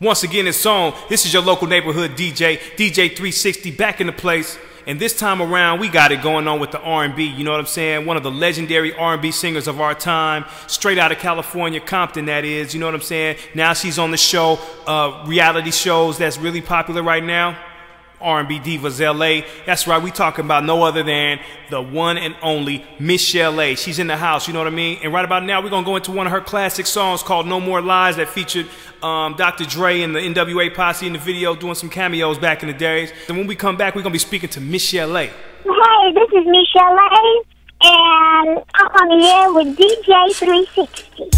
Once again, it's on. This is your local neighborhood DJ, DJ 360, back in the place. And this time around, we got it going on with the R&B, you know what I'm saying? One of the legendary R&B singers of our time, straight out of California, Compton that is, you know what I'm saying? Now she's on the show, reality shows that's really popular right now. R&B Divas LA. That's right, we talking about no other than the one and only Michel'le. She's in the house, you know what I mean? And right about now, we're going to go into one of her classic songs called No More Lies that featured Dr. Dre and the NWA posse in the video doing some cameos back in the days. And when we come back, we're going to be speaking to Michel'le. Hey, this is Michel'le, and I'm on the air with DJ 360.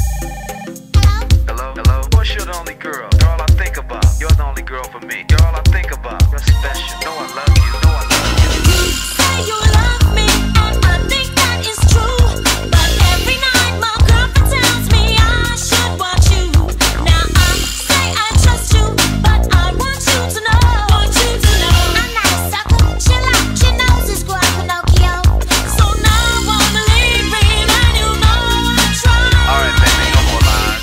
Hello, hello. What's your only girl? Girl, I think about. You're the only girl for me. Girl, I think about. You're special. Know I love you. Know I love you. You say you love me, and I think that is true. But every night my girlfriend tells me I should want you. Now I say I trust you, but I want you to know. I'm not a sucker. Chill out. Your nose is growing, Pinocchio. So now I'm leaving, and you know I try. All right, baby, no more lies.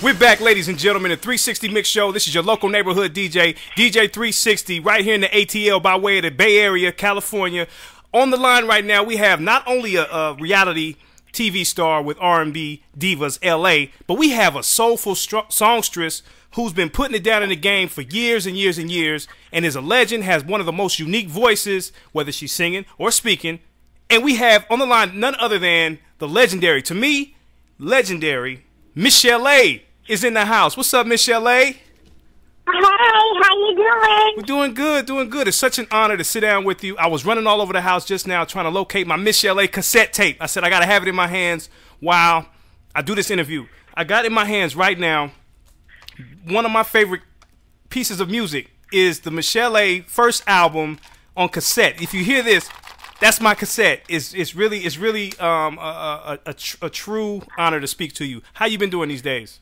We're back, ladies and gentlemen, the 360 Mix Show. This is your local neighborhood DJ, DJ 360, right here in the ATL by way of the Bay Area, California. On the line right now, we have not only a reality TV star with R&B Divas LA, but we have a soulful songstress who's been putting it down in the game for years and years and years, and is a legend, has one of the most unique voices, whether she's singing or speaking. And we have on the line none other than the legendary, to me, legendary, Michel'le is in the house. What's up, Michel'le? Hey, how you doing? We're doing good, doing good. It's such an honor to sit down with you. I was running all over the house just now trying to locate my Michel'le cassette tape. I said, I got to have it in my hands while I do this interview. I got in my hands right now one of my favorite pieces of music is the Michel'le first album on cassette. If you hear this, that's my cassette. It's really a true honor to speak to you. How you been doing these days?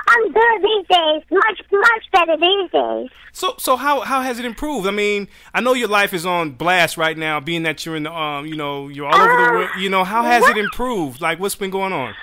I'm good these days. Much better these days. So how has it improved? I mean, I know your life is on blast right now, being that you're in the you know, you're all over the world. You know, how has it improved? Like, what's been going on?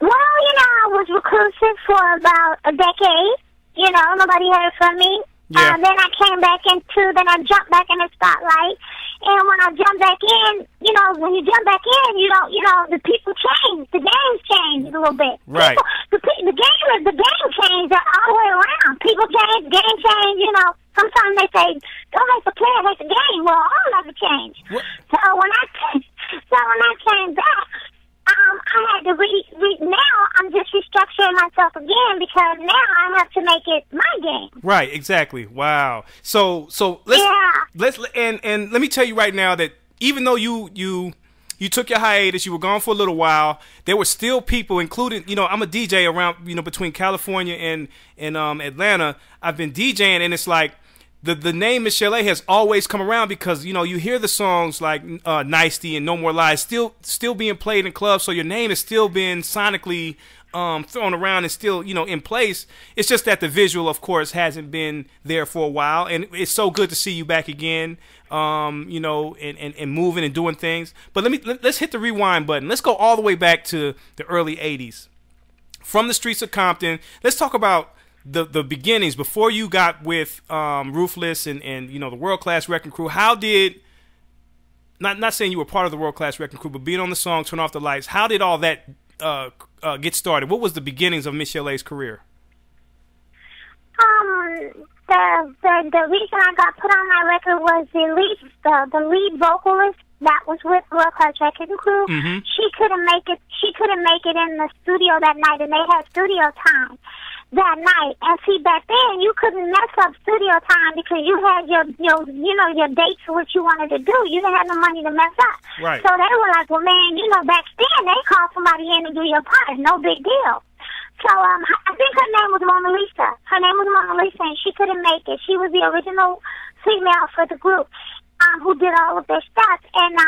Well, you know, I was reclusive for about a decade. You know, nobody heard from me. Yeah. Then I came back then I jumped back in the spotlight. And when I jumped back in, you know, when you jump back in, you know, the people change. The games change a little bit. Right. The game changed all the way around. People change, game change, you know. Sometimes they say, don't hate the player, hate the game. Well, all of it changed. What? So when I came back, I had to now I'm just restructuring myself again because now I have to make it my game. Right, exactly. Wow. So let's and let me tell you right now that even though you took your hiatus, you were gone for a little while, there were still people, including, you know, I'm a DJ around, you know, between California and Atlanta. I've been DJing, and it's like the name Michel'le has always come around because, you know, you hear the songs like Nicety and No More Lies still being played in clubs, so your name is still being sonically thrown around and still, you know, in place. It's just that the visual, of course, hasn't been there for a while, and it's so good to see you back again, you know, and moving and doing things. But let's hit the rewind button. Let's go all the way back to the early 80s. From the streets of Compton, let's talk about the beginnings before you got with Ruthless and you know, the World Class Wreckin Kru. How did, not saying you were part of the World Class Wreckin Kru, but being on the song Turn Off the Lights, how did all that get started? What was the beginnings of Michel'le's career? The reason I got put on that record was the lead vocalist that was with World Class Wreckin Kru. Mm-hmm. She couldn't make it in the studio that night, and they had studio time that night. And see, back then you couldn't mess up studio time because you had your dates for what you wanted to do. You didn't have no money to mess up. Right. So they were like, well, man, you know, back then they called somebody in to do your part. No big deal. So I think her name was Mona Lisa. Her name was Mona Lisa, and she couldn't make it. She was the original female for the group who did all of their stuff. And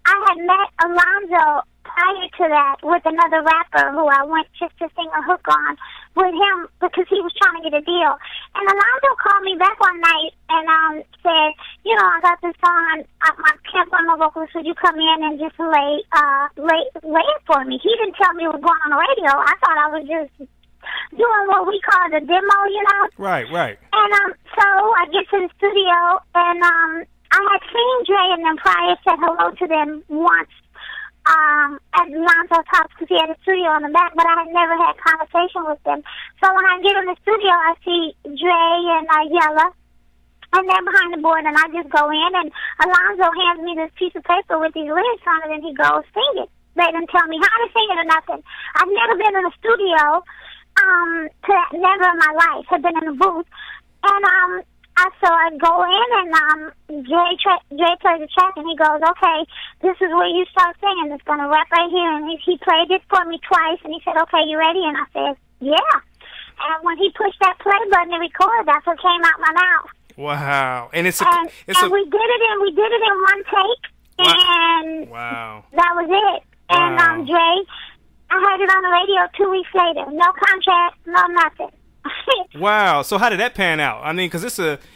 I had met Alonzo prior to that with another rapper who I went just to sing a hook on with him because he was trying to get a deal. And Alonzo called me back one night and said, you know, I got this song. I can't find my vocalist. Would you come in and just lay it for me? He didn't tell me it was going on the radio. I thought I was just doing what we call the demo, you know? Right. And so I get to the studio, and I had seen Dre and them prior, said hello to them once at Lonzo's house because he had a studio in the back, but I had never had conversation with them. So when I get in the studio, I see Dre and Yella, and they're behind the board, and I just go in, and Alonzo hands me this piece of paper with these lyrics on it, and he goes, sing it. They didn't tell me how to sing it or nothing. I've never been in a studio, never in my life, have been in a booth, and so I go in, and Jay plays the track, and he goes, okay, this is where you start singing. It's going to rap right here. And he played it for me twice, and he said, okay, you ready? And I said, yeah. And when he pushed that play button and recorded, that's what came out my mouth. Wow. And we did it in one take, and wow, that was it. Wow. And Dre, I heard it on the radio 2 weeks later. No contract, no nothing. Wow. So how did that pan out? I mean, because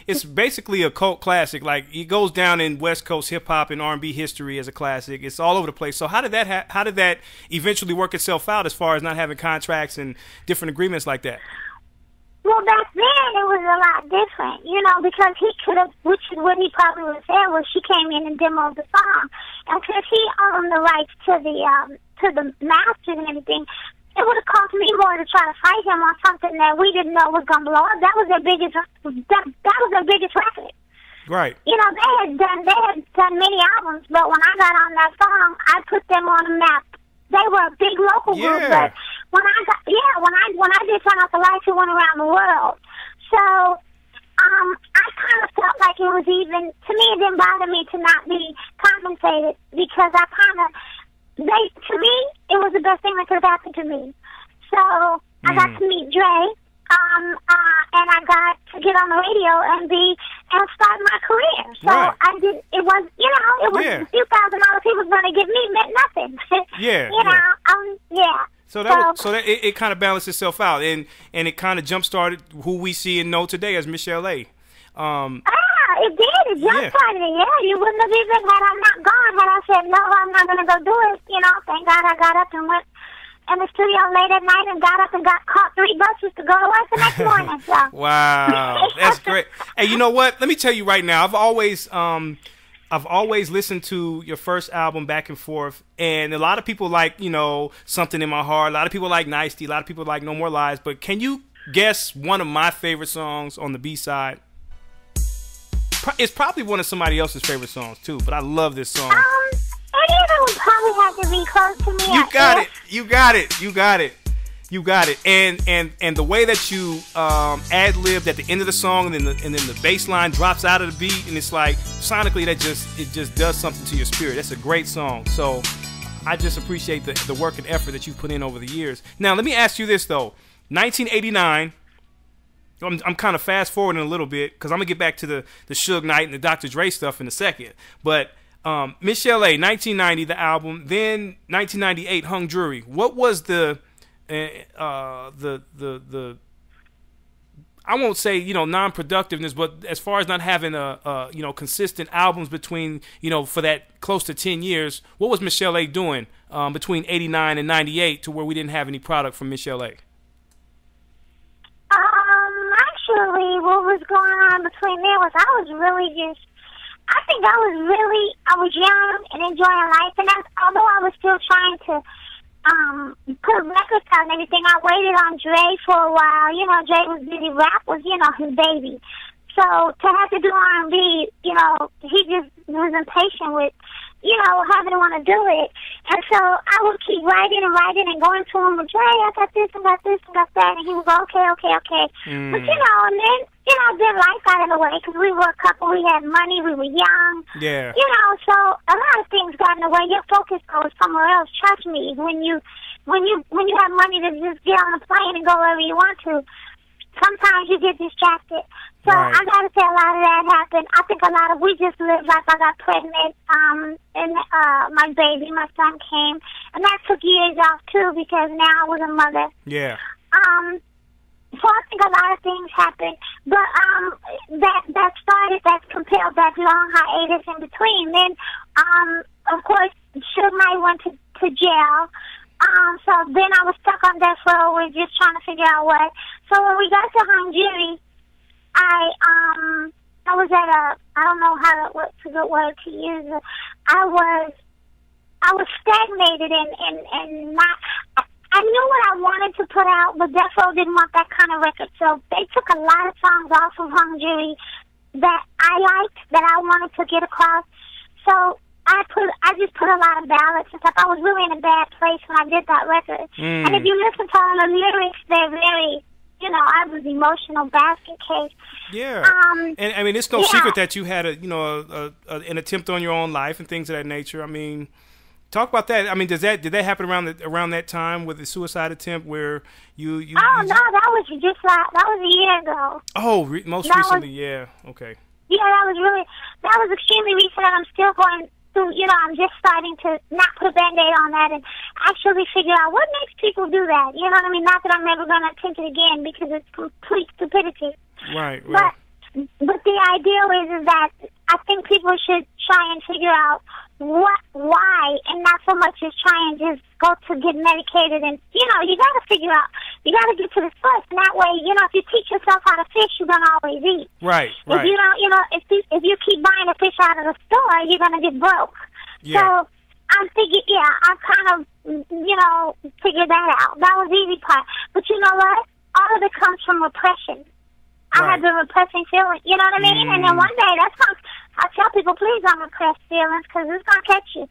it's basically a cult classic. Like, it goes down in West Coast hip hop and R&B history as a classic. It's all over the place. So how did that eventually work itself out as far as not having contracts and different agreements like that? Well, back then it was a lot different, you know, because he could have, which is what he probably would have said, was she came in and demoed the song, and since he owned the rights to the masters and everything, it would have cost me more to try to fight him on something that we didn't know was going to blow up. That was their biggest record. Right. You know, they had done many albums, but when I got on that song, I put them on the map. They were a big local group, but when I did Turn Off the Lights, it went around the world. So I kind of felt like it was even, to me, it didn't bother me to not be compensated because to me, it was the best thing that could have happened to me. So I got to meet Dre, and I got to get on the radio and start my career. So I did. It was, it was a few $1,000s he was going to give me meant nothing. So that it kind of balanced itself out, and it kind of jump started who we see and know today as Michel'le. It did. It jump started it. Yeah, you wouldn't have even had I not gone. Had I said no, I'm not going to go do it. Thank God I got up and went in the studio late at night and got up and caught 3 buses to go to work the next morning. So. Wow, that's great. Hey, you know what? Let me tell you right now. I've always listened to your first album back and forth, and a lot of people like, Something in My Heart. A lot of people like Nicety. A lot of people like No More Lies. But can you guess one of my favorite songs on the B-side? It's probably one of somebody else's favorite songs too, but I love this song. Any of them would probably have to be close to me. You got it. And the way that you ad-libbed at the end of the song, and then the bass line drops out of the beat, and it's like sonically it just does something to your spirit. That's a great song. So I just appreciate the work and effort that you put in over the years. Now let me ask you this though. 1989. I'm kind of fast forwarding a little bit because I'm gonna get back to the Suge Knight and the Dr. Dre stuff in a second. But Michel'le, 1990, the album. Then 1998, Hung Jury. What was the I won't say non-productiveness, but as far as not having a consistent albums between for that close to 10 years, what was Michel'le doing between 89 and 98 to where we didn't have any product from Michel'le? Actually, what was going on between there was I was young and enjoying life, and although I was still trying to put records out and everything, I waited on Dre for a while. Dre was busy. Rap was, his baby. So to have to do R&B, he just was impatient with, having to want to do it. And so I would keep writing and going to him with Dre, I got this and got this and got that. And he would go, okay. But, and then life got in the way because we were a couple, we had money, we were young. Yeah. So a lot of things got in the way. Your focus goes somewhere else. Trust me, when you have money to just get on a plane and go wherever you want to, sometimes you get distracted. So I gotta say a lot of that happened. I think we just lived like I got pregnant, and my son came, and that took years off too because now I was a mother. Yeah. So I think a lot of things happened, but that compelled that long hiatus in between. Then, of course, Suge Knight went to jail. So then I was stuck on death row with just trying to figure out what. So when we got to Hung Jury, I was at I don't know what's a good word to use. I was stagnated and not. I knew what I wanted to put out, but Death Row didn't want that kind of record. So they took a lot of songs off of Hung Jury that I liked, that I wanted to get across. So I just put a lot of ballads and stuff. I was really in a bad place when I did that record. And if you listen to all the lyrics, they're very, I was emotional basket case. Yeah. And I mean, it's no secret that you had an attempt on your own life and things of that nature. I mean, talk about that. I mean, did that happen around that time with the suicide attempt where you no, that was a year ago. Oh, most recently, yeah. Okay. Yeah, that was extremely recent, and I'm still going through, I'm just starting to not put a Band-Aid on that and actually figure out what makes people do that. You know what I mean? Not that I'm never going to attempt it again because it's complete stupidity. Right. But the ideal is that I think people should try and figure out why, and not so much as try and just go to get medicated. And you got to figure out, you got to get to the source. And that way, if you teach yourself how to fish, you're gonna always eat. Right. If you don't, if you keep buying a fish out of the store, you're gonna get broke. Yeah. So I'm thinking, I kind of, figured that out. That was the easy part. But you know what? All of it comes from repression. I had the repressing feeling, you know what I mean? And then one day, I tell people, please don't repress feelings because it's going to catch you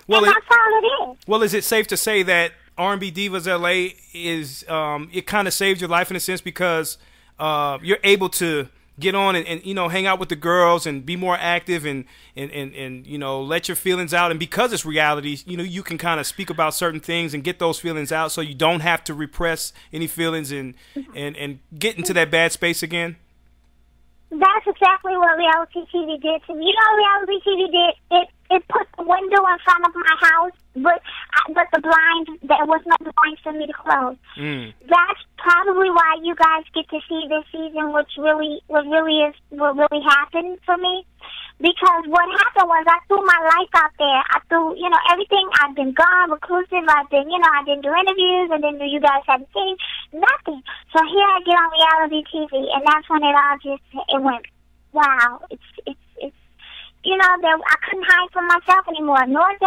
Well, and that's all it is. Well, is it safe to say that R&B Divas LA is, it kind of saved your life in a sense because you're able to get on and you know, hang out with the girls and be more active and you know, let your feelings out. And because it's reality, you know, you can kind of speak about certain things and get those feelings out, so you don't have to repress any feelings and get into that bad space again. That's exactly what reality TV did to me. You know, reality TV did it put the window in front of my house, but the blind, there was no blinds for me to close. That's probably why you guys get to see this season, what really happened for me. Because what happened was I threw my life out there. I threw, you know, everything. I've been gone, reclusive. I've been, you know, I didn't do interviews. I didn't do, you guys hadn't seen nothing. So here I get on reality TV, and that's when it all just, it went, wow. It's you know, I couldn't hide from myself anymore, nor do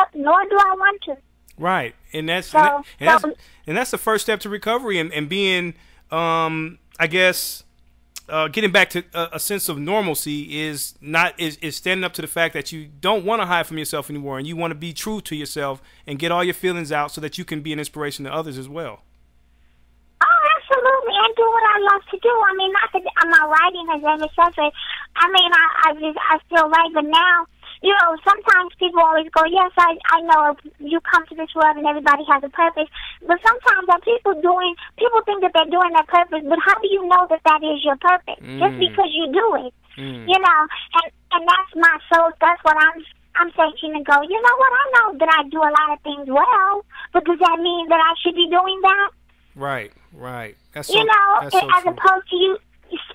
I want to. Right, and that's so, that's the first step to recovery and being, I guess. Getting back to a sense of normalcy is standing up to the fact that you don't want to hide from yourself anymore, and you want to be true to yourself and get all your feelings out so that you can be an inspiration to others as well. Oh, absolutely, and do what I love to do. I mean, not that I'm not writing as ever said. I mean, I still write, but now, you know, sometimes people always go, yes, I know you come to this world and everybody has a purpose, but sometimes people think that they're doing their purpose, but how do you know that that is your purpose? Just because you do it, you know, and that's my soul, that's what I'm searching to go, you know what, I know that I do a lot of things well, but does that mean that I should be doing that? Right. That's so, you know, that's so as true. opposed to you.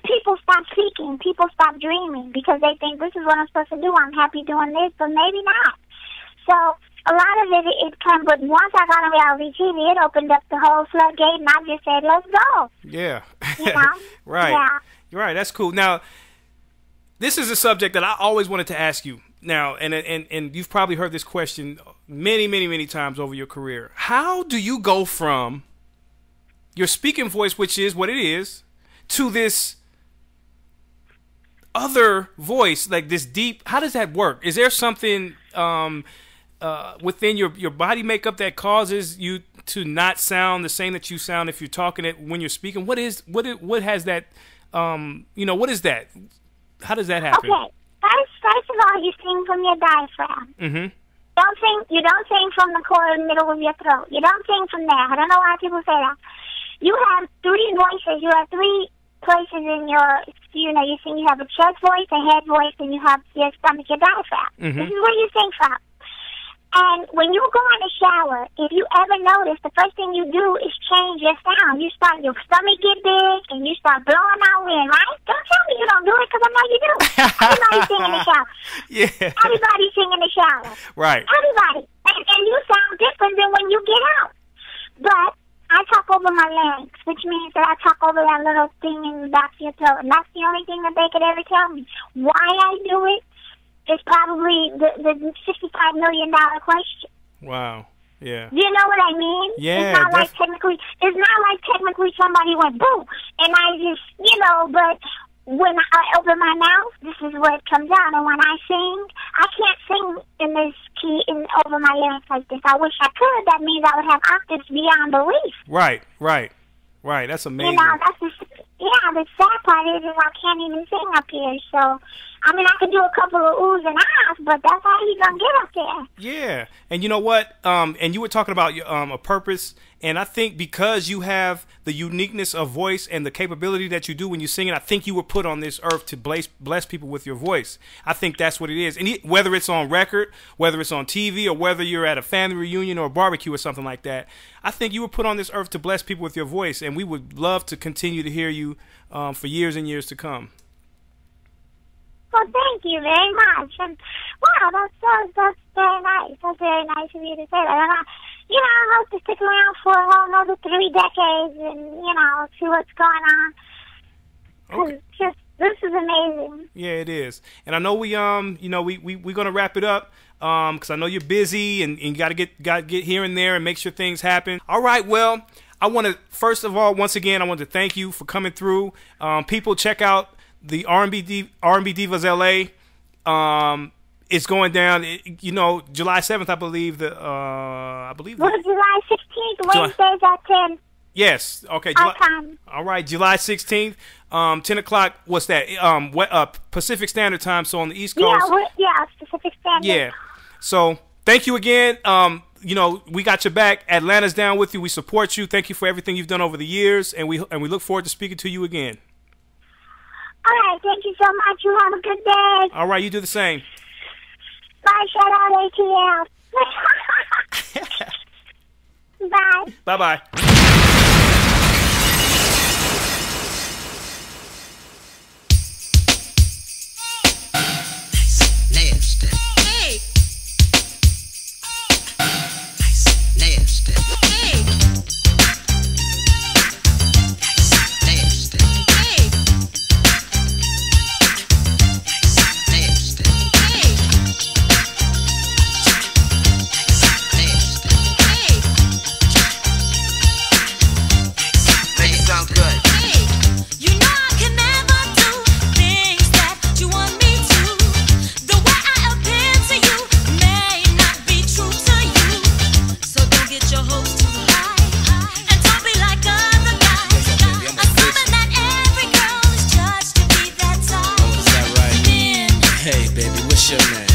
People stop seeking. People stop dreaming because they think this is what I'm supposed to do. I'm happy doing this, but maybe not. So a lot of it came, but once I got on reality TV, it opened up the whole floodgate, and I just said, let's go. Yeah. You know? Right. Yeah. You're right. That's cool. Now, this is a subject that I always wanted to ask you. Now, and you've probably heard this question many times over your career. How do you go from your speaking voice, which is what it is, to this other voice, like this deep? How does that work? Is there something within your body makeup that causes you to not sound the same that you sound if you're talking it when you're speaking? What has that? You know, what is that? How does that happen? Okay, first of all, you sing from your diaphragm. You don't sing from the core middle of your throat. You don't sing from there. I don't know why people say that. You have three voices. You have three places in your, you know, you sing, you have a chest voice, a head voice, and you have your stomach, your diaphragm. This is where you sing from. And when you go in the shower, if you ever notice, the first thing you do is change your sound. You start, your stomach get big, and you start blowing out wind, right? Don't tell me you don't do it, because I know you do. Everybody sing in the shower. Yeah. Everybody sing in the shower. Right. Everybody. And you sound different than when you get out. But I talk over my larynx, which means that I talk over that little thing in the back of your throat. And that's the only thing that they could ever tell me. Why I do it is probably the $65 million question. Wow. Yeah. Do you know what I mean? Yeah. It's not like technically somebody went boom, and I just, you know, but when I open my mouth, this is what comes out. And when I sing, I can't sing in this key over my larynx like this. I wish I could. That means I would have octaves beyond belief. Right. That's amazing. You know, the sad part is I can't even sing up here. So, I mean, I can do a couple of oohs and ahs, but that's how you gonna get up there. Yeah, and you know what? And you were talking about a purpose, and I think because you have the uniqueness of voice and the capability that you do when you sing it, I think you were put on this earth to bless people with your voice. I think that's what it is. And whether it's on record, whether it's on TV, or whether you're at a family reunion or a barbecue or something like that, I think you were put on this earth to bless people with your voice, and we would love to continue to hear you for years and years to come. Well, thank you very much. And wow, that's very nice. That's very nice of you to say that. And I hope to stick around for a whole another 3 decades and, you know, see what's going on. Okay. This is amazing. Yeah, it is. And I know we're gonna wrap it up because I know you're busy and you gotta get here and there and make sure things happen. All right, well, I want to first of all, once again, I want to thank you for coming through. People, check out the R&B Divas LA. It's going down, July 7th, I believe. Well, July 16th, Wednesdays at 10. Yes. Okay. Our time. All right. July 16th. 10 o'clock. What's that? Pacific Standard Time. So on the East Coast. Yeah, Pacific Standard. Yeah. So thank you again. You know, we got your back. Atlanta's down with you. We support you. Thank you for everything you've done over the years, and we look forward to speaking to you again. All right, thank you so much. You have a good day. All right, you do the same. Bye. Shout out ATL. Bye. Bye-bye. Nasty. Hey, Nasty. hey, Nasty. hey, Nasty. hey, Nasty. hey, Make it sound good. hey. You know I can never do things that you want me to. The way I appear to you may not be true to you. So don't get your hopes too high, and don't be like other guys, assuming that every girl is judged to be that type. Is that right? Men Hey, baby, what's your name?